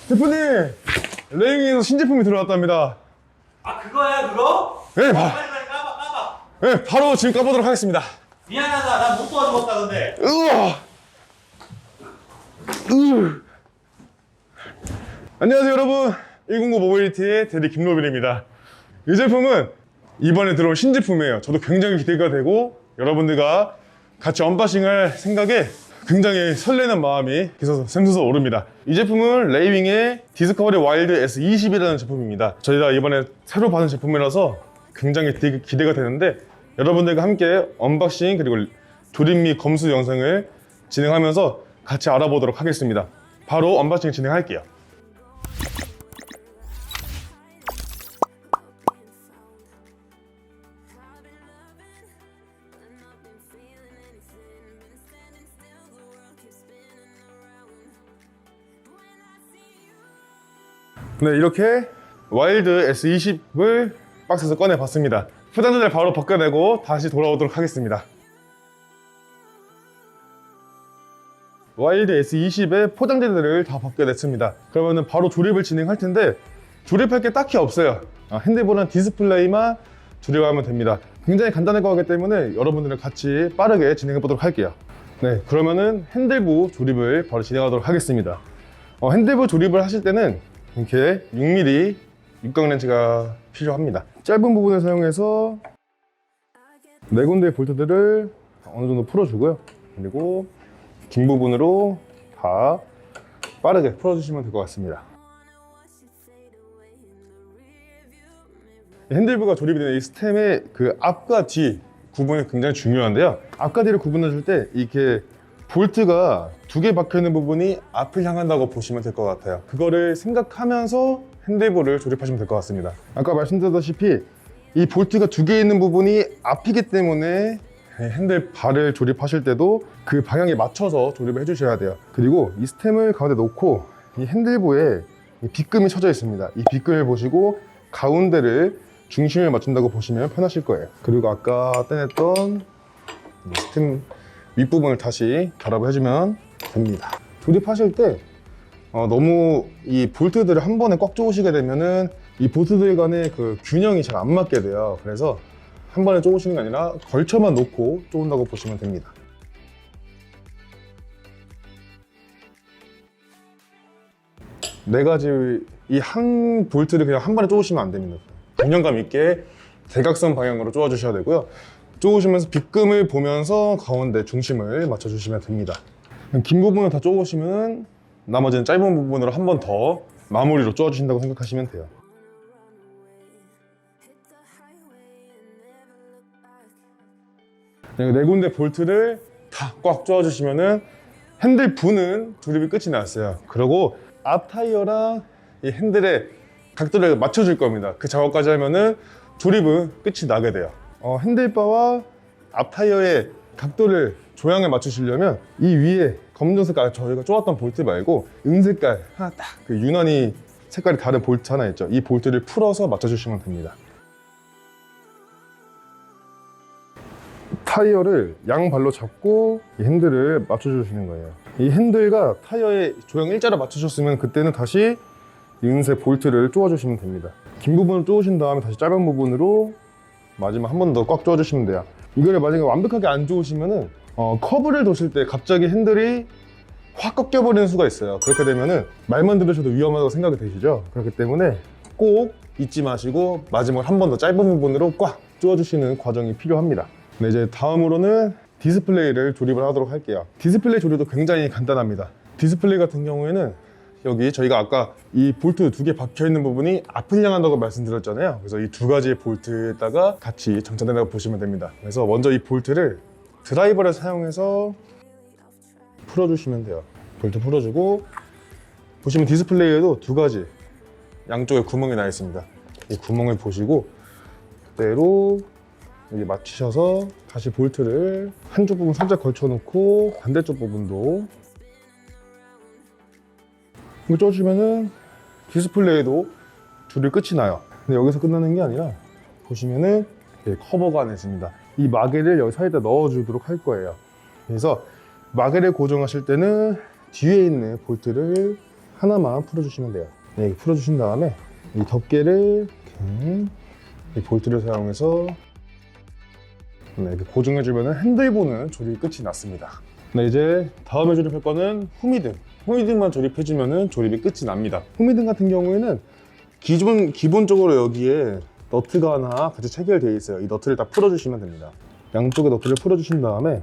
대표님, 레이윙에서 신제품이 들어왔답니다. 아 그거야 그거? 네, 빨리 까봐. 네, 바로 지금 까보도록 하겠습니다. 미안하다 나 못 도와주겠다 근데. 안녕하세요 여러분, 109 모빌리티의 대리 김노빈입니다. 이 제품은 이번에 들어온 신제품이에요. 저도 굉장히 기대가 되고 여러분들과 같이 언박싱할 생각에 굉장히 설레는 마음이 샘솟아 오릅니다. 이 제품은 레이윙의 디스커버리 와일드 S20이라는 제품입니다. 저희가 이번에 새로 받은 제품이라서 굉장히 기대가 되는데 여러분들과 함께 언박싱 그리고 조립 및 검수 영상을 진행하면서 같이 알아보도록 하겠습니다. 바로 언박싱 진행할게요. 네, 이렇게 와일드 S20을 박스에서 꺼내봤습니다. 포장지를 바로 벗겨내고 다시 돌아오도록 하겠습니다. 와일드 S20의 포장지들을 다 벗겨냈습니다. 그러면 바로 조립을 진행할 텐데 조립할 게 딱히 없어요. 핸드볼은 디스플레이만 조립하면 됩니다. 굉장히 간단할 거기 때문에 여러분들은 같이 빠르게 진행해 보도록 할게요. 네, 그러면은 핸들부 조립을 바로 진행하도록 하겠습니다. 핸들부 조립을 하실 때는 이렇게 6mm 육각 렌치가 필요합니다. 짧은 부분을 사용해서 네 군데의 볼트들을 어느 정도 풀어주고요. 그리고 긴 부분으로 다 빠르게 풀어주시면 될 것 같습니다. 핸들부가 조립이 되는 이 스템의 그 앞과 뒤 구분이 굉장히 중요한데요. 앞과 뒤를 구분해줄 때 이렇게 볼트가 두 개 박혀 있는 부분이 앞을 향한다고 보시면 될 것 같아요. 그거를 생각하면서 핸들볼을 조립하시면 될 것 같습니다. 아까 말씀드렸다시피 이 볼트가 두 개 있는 부분이 앞이기 때문에 핸들바를 조립하실 때도 그 방향에 맞춰서 조립을 해주셔야 돼요. 그리고 이 스템을 가운데 놓고 이 핸들부에 이 빗금이 쳐져 있습니다. 이 빗금을 보시고 가운데를 중심을 맞춘다고 보시면 편하실 거예요. 그리고 아까 떼냈던 스템 윗부분을 다시 결합을 해주면 됩니다. 조립하실 때 너무 이 볼트들을 한 번에 꽉 조으시게 되면은 이 볼트들 간의 그 균형이 잘 안 맞게 돼요. 그래서 한 번에 조으시는 게 아니라 걸쳐만 놓고 조은다고 보시면 됩니다. 네 가지 이 한 볼트를 그냥 한 번에 조으시면 안 됩니다. 균형감 있게 대각선 방향으로 조아 주셔야 되고요. 조으시면서 빗금을 보면서 가운데 중심을 맞춰주시면 됩니다. 긴 부분을 다 조으시면 나머지는 짧은 부분으로 한 번 더 마무리로 조아주신다고 생각하시면 돼요. 네 군데 볼트를 다 꽉 조아주시면은 핸들부는 조립이 끝이 났어요. 그리고 앞 타이어랑 이 핸들의 각도를 맞춰줄 겁니다. 그 작업까지 하면은 조립은 끝이 나게 돼요. 핸들바와 앞 타이어의 각도를 조향에 맞추시려면 이 위에 검정 색깔 저희가 쪼았던 볼트 말고 은색깔 하나 딱 그 유난히 색깔이 다른 볼트 하나 있죠. 이 볼트를 풀어서 맞춰주시면 됩니다. 타이어를 양발로 잡고 이 핸들을 맞춰주시는 거예요. 이 핸들과 타이어의 조형 일자로 맞추셨으면 그때는 다시 은색 볼트를 쪼아주시면 됩니다. 긴 부분을 쪼으신 다음에 다시 짧은 부분으로 마지막 한 번 더 꽉 조아주시면 돼요. 이거를 만약에 완벽하게 안 조으시면은 커브를 도실 때 갑자기 핸들이 확 꺾여버리는 수가 있어요. 그렇게 되면은 말만 들으셔도 위험하다고 생각이 되시죠? 그렇기 때문에 꼭 잊지 마시고 마지막 한 번 더 짧은 부분으로 꽉 조아주시는 과정이 필요합니다. 네, 이제 다음으로는 디스플레이를 조립을 하도록 할게요. 디스플레이 조립도 굉장히 간단합니다. 디스플레이 같은 경우에는 여기 저희가 아까 이 볼트 두 개 박혀 있는 부분이 앞을 향한다고 말씀드렸잖아요. 그래서 이 두 가지의 볼트에다가 같이 장착된다고 보시면 됩니다. 그래서 먼저 이 볼트를 드라이버를 사용해서 풀어주시면 돼요. 볼트 풀어주고 보시면 디스플레이에도 두 가지 양쪽에 구멍이 나 있습니다. 이 구멍을 보시고 그대로 여기 맞추셔서 다시 볼트를 한쪽 부분 살짝 걸쳐 놓고 반대쪽 부분도 이거 쪼주시면은 디스플레이도 조립 끝이 나요. 근데 여기서 끝나는 게 아니라 보시면은 커버가 안에 있습니다. 이 마개를 여기 사이에다 넣어주도록 할 거예요. 그래서 마개를 고정하실 때는 뒤에 있는 볼트를 하나만 풀어주시면 돼요. 네, 이렇게 풀어주신 다음에 이 덮개를 이렇게 이 볼트를 사용해서 네, 이렇게 고정해주면 핸들보는 조립이 끝이 났습니다. 네, 이제 다음에 조립할 거는 후미등. 후미등만 조립해주면 조립이 끝이 납니다. 후미등 같은 경우에는 기본적으로 여기에 너트가 하나 같이 체결되어 있어요. 이 너트를 다 풀어주시면 됩니다. 양쪽에 너트를 풀어주신 다음에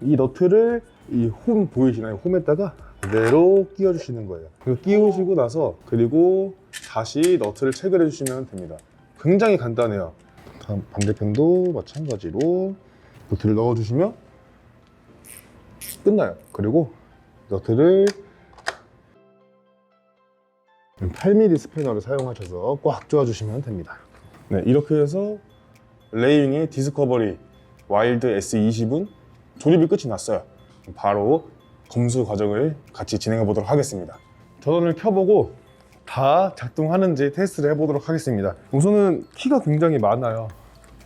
이 너트를 이 홈 보이시나요? 홈에다가 그대로 끼워주시는 거예요. 그리고 끼우시고 나서 그리고 다시 너트를 체결해 주시면 됩니다. 굉장히 간단해요. 다음 반대편도 마찬가지로 너트를 넣어주시면 끝나요. 그리고 너트를 8mm 스패너를 사용하셔서 꽉 조아주시면 됩니다. 네, 이렇게 해서 레이윙의 디스커버리 와일드 S20은 조립이 끝이 났어요. 바로 검수 과정을 같이 진행해 보도록 하겠습니다. 전원을 켜보고 다 작동하는지 테스트를 해보도록 하겠습니다. 우선은 키가 굉장히 많아요.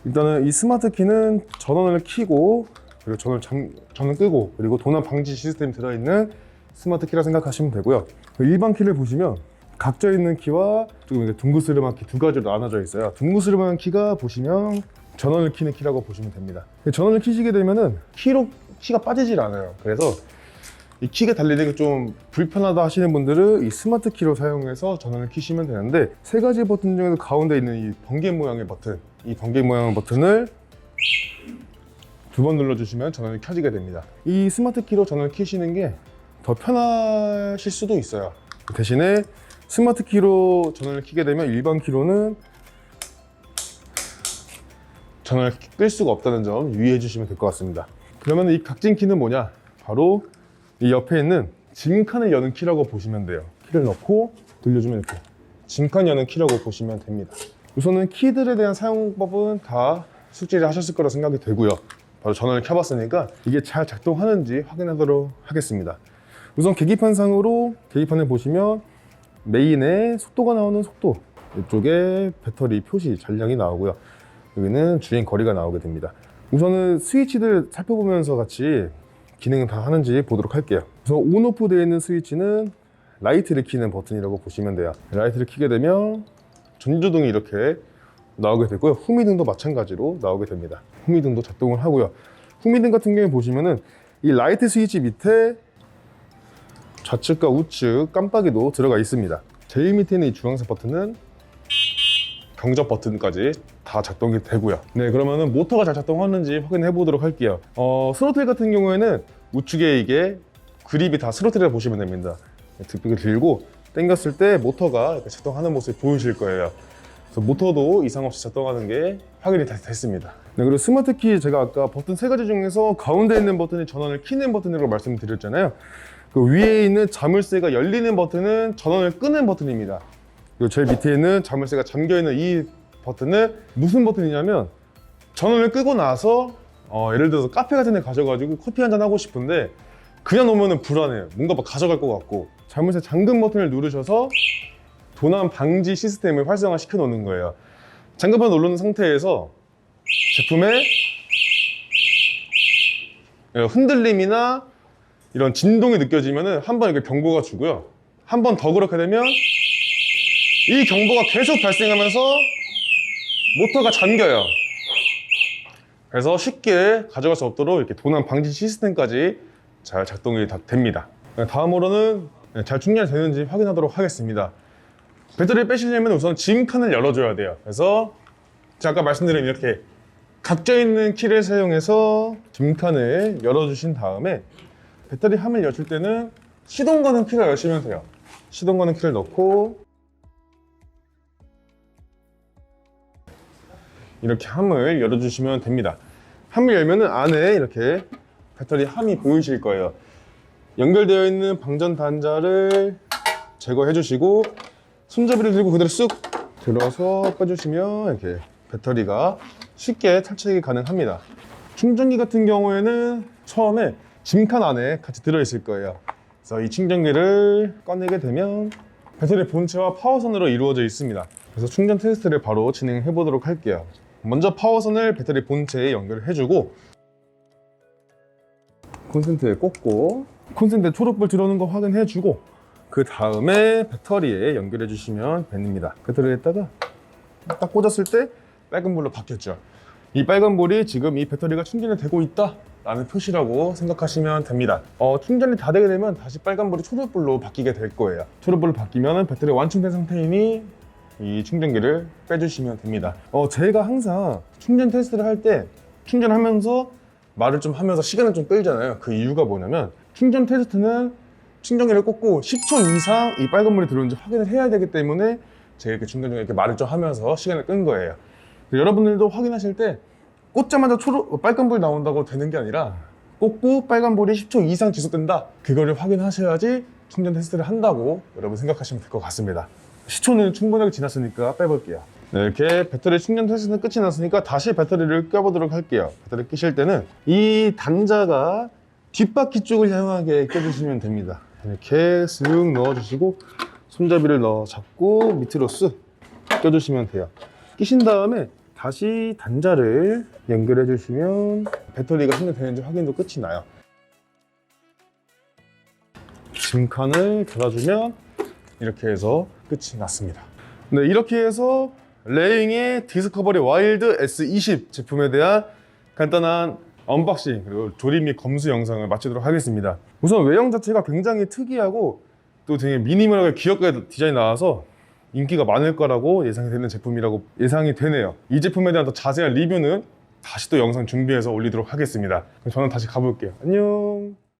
일단은 이 스마트 키는 전원을 켜고 그리고 전원 끄고 그리고 도난 방지 시스템이 들어있는 스마트 키라 생각하시면 되고요. 일반 키를 보시면 각져 있는 키와 조금 둥그스름한 키 두 가지로 나눠져 있어요. 둥그스름한 키가 보시면 전원을 켜는 키라고 보시면 됩니다. 전원을 켜시게 되면은 키가 빠지질 않아요. 그래서 이 키가 달리는 게 좀 불편하다 하시는 분들은 이 스마트 키로 사용해서 전원을 켜시면 되는데, 세 가지 버튼 중에서 가운데 있는 이 번개 모양의 버튼, 이 번개 모양의 버튼을 두 번 눌러주시면 전원이 켜지게 됩니다. 이 스마트 키로 전원을 켜시는 게 더 편하실 수도 있어요. 대신에 스마트 키로 전원을 켜게 되면 일반 키로는 전원을 끌 수가 없다는 점 유의해 주시면 될 것 같습니다. 그러면 이 각진 키는 뭐냐? 바로 이 옆에 있는 짐칸을 여는 키라고 보시면 돼요. 키를 넣고 돌려주면 이렇게 짐칸 여는 키라고 보시면 됩니다. 우선은 키들에 대한 사용법은 다 숙지를 하셨을 거라 생각이 되고요. 바로 전원을 켜봤으니까 이게 잘 작동하는지 확인하도록 하겠습니다. 우선 계기판상으로 계기판을 보시면 메인에 속도가 나오는 속도, 이쪽에 배터리 표시 잔량이 나오고요. 여기는 주행 거리가 나오게 됩니다. 우선은 스위치들 살펴보면서 같이 기능을 다 하는지 보도록 할게요. 우선 온오프 되어 있는 스위치는 라이트를 켜는 버튼이라고 보시면 돼요. 라이트를 켜게 되면 전조등이 이렇게 나오게 되고요. 후미등도 마찬가지로 나오게 됩니다. 후미등도 작동을 하고요. 후미등 같은 경우에 보시면은 이 라이트 스위치 밑에 좌측과 우측 깜빡이도 들어가 있습니다. 제일 밑에 있는 이 주황색 버튼은 경적 버튼까지 다 작동이 되고요. 네, 그러면은 모터가 잘 작동하는지 확인해 보도록 할게요. 스로틀 같은 경우에는 우측에 이게 그립이 다 스로틀이라고 보시면 됩니다. 득벽을 들고 당겼을 때 모터가 이렇게 작동하는 모습이 보이실 거예요. 그래서 모터도 이상 없이 작동하는 게 확인이 다 됐습니다. 네, 그리고 스마트 키 제가 아까 버튼 세 가지 중에서 가운데 있는 버튼이 전원을 켜는 버튼이라고 말씀드렸잖아요. 그 위에 있는 자물쇠가 열리는 버튼은 전원을 끄는 버튼입니다. 그리고 제일 밑에 있는 자물쇠가 잠겨있는 이 버튼은 무슨 버튼이냐면, 전원을 끄고 나서 예를 들어서 카페 같은 데 가셔가지고 커피 한잔 하고 싶은데 그냥 놓으면 불안해요. 뭔가 막 가져갈 것 같고, 자물쇠 잠금 버튼을 누르셔서 도난 방지 시스템을 활성화 시켜 놓는 거예요. 잠금을 누르는 상태에서 제품에 흔들림이나 이런 진동이 느껴지면은 한 번 이렇게 경보가 주고요. 한 번 더 그렇게 되면 이 경보가 계속 발생하면서 모터가 잠겨요. 그래서 쉽게 가져갈 수 없도록 이렇게 도난 방지 시스템까지 잘 작동이 다 됩니다. 다음으로는 잘 충전이 되는지 확인하도록 하겠습니다. 배터리를 빼시려면 우선 짐칸을 열어줘야 돼요. 그래서 제가 아까 말씀드린 이렇게 각져 있는 키를 사용해서 짐칸을 열어주신 다음에 배터리 함을 여실 때는 시동 거는 키를 여시면 돼요. 시동 거는 키를 넣고 이렇게 함을 열어주시면 됩니다. 함을 열면은 안에 이렇게 배터리 함이 보이실 거예요. 연결되어 있는 방전 단자를 제거해 주시고 손잡이를 들고 그대로 쑥 들어서 빼주시면 이렇게 배터리가 쉽게 탈착이 가능합니다. 충전기 같은 경우에는 처음에 짐칸 안에 같이 들어있을 거예요. 그래서 이 충전기를 꺼내게 되면 배터리 본체와 파워선으로 이루어져 있습니다. 그래서 충전 테스트를 바로 진행해 보도록 할게요. 먼저 파워선을 배터리 본체에 연결해주고 콘센트에 꽂고 콘센트에 초록불 들어오는 거 확인해주고 그 다음에 배터리에 연결해 주시면 됩니다. 배터리에다가 딱 꽂았을 때 빨간 불로 바뀌었죠. 이 빨간 불이 지금 이 배터리가 충전이 되고 있다 라는 표시라고 생각하시면 됩니다. 충전이 다 되게 되면 다시 빨간 불이 초록불로 바뀌게 될 거예요. 초록불로 바뀌면 배터리가 완충된 상태이니 이 충전기를 빼주시면 됩니다. 제가 항상 충전 테스트를 할 때 충전하면서 말을 좀 하면서 시간을 좀 끌잖아요. 그 이유가 뭐냐면 충전 테스트는 충전기를 꽂고 10초 이상 이 빨간불이 들어오는지 확인을 해야 되기 때문에 제가 이렇게 중간중간 이렇게 말을 좀 하면서 시간을 끈 거예요. 여러분들도 확인하실 때 꽂자마자 빨간불 나온다고 되는 게 아니라 꽂고 빨간불이 10초 이상 지속된다, 그거를 확인하셔야지 충전 테스트를 한다고 여러분 생각하시면 될 것 같습니다. 10초는 충분하게 지났으니까 빼볼게요. 네, 이렇게 배터리 충전 테스트는 끝이 났으니까 다시 배터리를 껴보도록 할게요. 배터리 끼실 때는 이 단자가 뒷바퀴 쪽을 향하게 껴주시면 됩니다. 이렇게 쓱 넣어주시고 손잡이를 잡고 밑으로 쓱 껴주시면 돼요. 끼신 다음에 다시 단자를 연결해 주시면 배터리가 충전되는지 확인도 끝이 나요. 짐칸을 닫아주면 이렇게 해서 끝이 났습니다. 네, 이렇게 해서 레잉의 디스커버리 와일드 S20 제품에 대한 간단한 언박싱 그리고 조립 및 검수 영상을 마치도록 하겠습니다. 우선 외형 자체가 굉장히 특이하고 또 되게 미니멀하게 귀엽게 디자인이 나와서 인기가 많을 거라고 예상이 되는 제품이라고 예상이 되네요. 이 제품에 대한 더 자세한 리뷰는 다시 또 영상 준비해서 올리도록 하겠습니다. 그럼 저는 다시 가볼게요. 안녕.